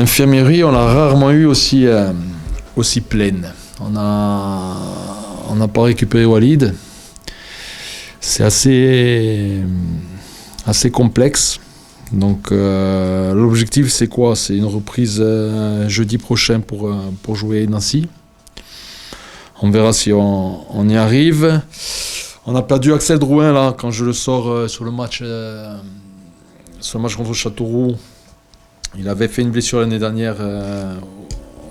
L'infirmerie, on l'a rarement eu aussi pleine. On n'a pas récupéré Walid. C'est assez complexe. Donc l'objectif c'est quoi? C'est une reprise jeudi prochain pour jouer Nancy. On verra si on y arrive. On a perdu Axel Drouin là quand je le sors sur le match contre Châteauroux. Il avait fait une blessure l'année dernière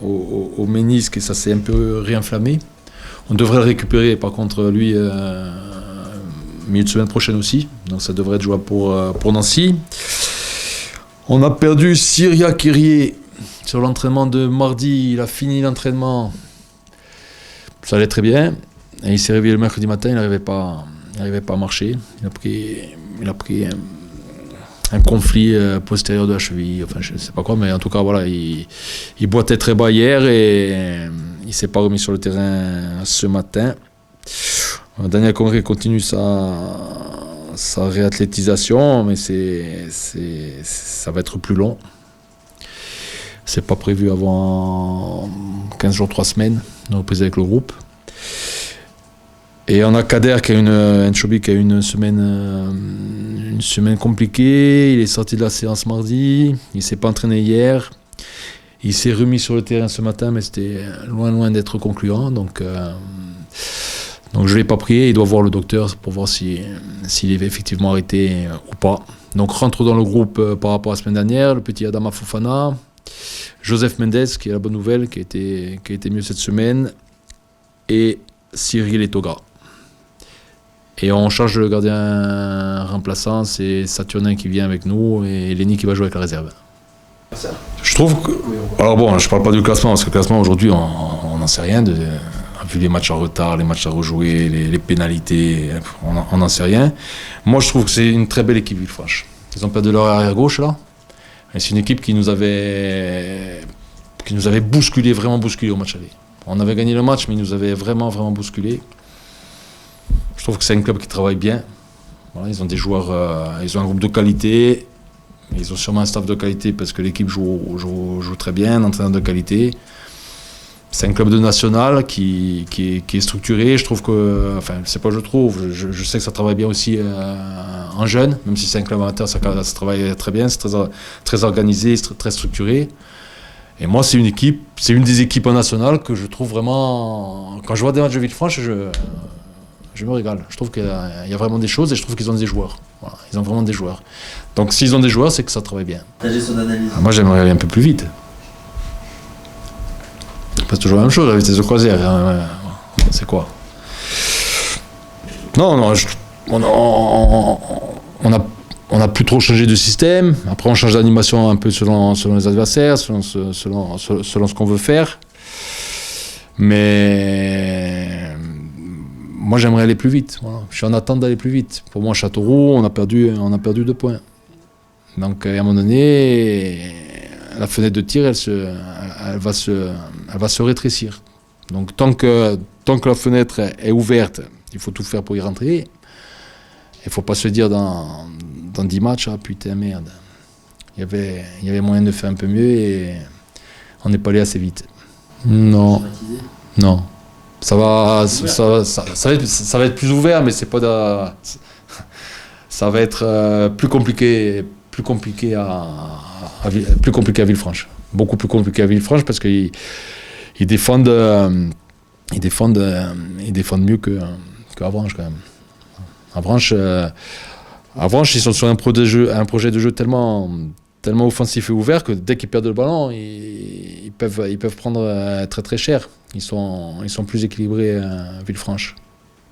au ménisque et ça s'est un peu réinflammé. On devrait le récupérer par contre lui milieu de semaine prochaine aussi. Donc ça devrait être jouable pour Nancy. On a perdu Syria Kyrie sur l'entraînement de mardi. Il a fini l'entraînement. Ça allait très bien. Et il s'est réveillé le mercredi matin, il n'arrivait pas à marcher. Il a pris un conflit postérieur de la cheville. Enfin, je ne sais pas quoi, mais en tout cas, voilà, il boitait très bas hier et il ne s'est pas remis sur le terrain ce matin. Daniel Congré continue sa réathlétisation, mais ça va être plus long. C'est pas prévu avant 15 jours, 3 semaines, de reprise avec le groupe. Et on a Kader qui a une semaine compliquée. Il est sorti de la séance mardi, il ne s'est pas entraîné hier. Il s'est remis sur le terrain ce matin, mais c'était loin d'être concluant. Donc je ne l'ai pas prié, il doit voir le docteur pour voir s'il est effectivement arrêté ou pas. Donc rentre dans le groupe par rapport à la semaine dernière, le petit Adama Fofana, Joseph Mendes, qui est la bonne nouvelle, qui a été mieux cette semaine, et Cyril Etoga. Et on change le gardien remplaçant, c'est Saturnin qui vient avec nous et Lenny qui va jouer avec la réserve. Je trouve que... Alors bon, je ne parle pas du classement, parce que le classement aujourd'hui, on n'en sait rien. Vu les matchs en retard, les matchs à rejouer, les pénalités, on n'en sait rien. Moi, je trouve que c'est une très belle équipe, Villefranche. Ils ont perdu leur arrière-gauche, là. Et c'est une équipe qui nous avait bousculé, vraiment bousculé au match aller. On avait gagné le match, mais ils nous avaient vraiment bousculé. Je trouve que c'est un club qui travaille bien. Voilà, ils ont des joueurs, ils ont un groupe de qualité. Ils ont sûrement un staff de qualité parce que l'équipe joue très bien, un entraîneur de qualité. C'est un club de national qui est structuré. Je trouve que, enfin, c'est pas je trouve, je sais que ça travaille bien aussi en jeune, même si c'est un club amateur, ça travaille très bien, c'est très organisé, très structuré. Et moi, c'est une des équipes en national que je trouve vraiment. Quand je vois des matchs de Villefranche, je me régale. Je trouve qu'il y a vraiment des choses et je trouve qu'ils ont des joueurs. Voilà, ils ont vraiment des joueurs. Donc s'ils ont des joueurs, c'est que ça travaille bien. Son analyse. Moi, j'aimerais aller un peu plus vite. C'est toujours la même chose avec les croisières. Hein. C'est quoi? Non, on a plus trop changé de système. Après, on change d'animation un peu selon les adversaires, selon ce qu'on veut faire. Mais moi, j'aimerais aller plus vite. Voilà. Je suis en attente d'aller plus vite. Pour moi, Châteauroux, on a perdu 2 points. Donc, à un moment donné, la fenêtre de tir, elle va se rétrécir. Donc, tant que la fenêtre est ouverte, il faut tout faire pour y rentrer. Il ne faut pas se dire dans 10 matchs, ah putain, merde. Il y avait moyen de faire un peu mieux et on n'est pas allé assez vite. Non. Ça va être plus ouvert, mais c'est pas ça va être plus compliqué à Villefranche. Beaucoup plus compliqué à Villefranche parce qu'ils défendent mieux qu'à Avranches quand même. Avranches, ils sont sur un projet de jeu tellement offensif et ouvert que dès qu'ils perdent le ballon, ils peuvent prendre très très cher. Ils sont plus équilibrés à Villefranche.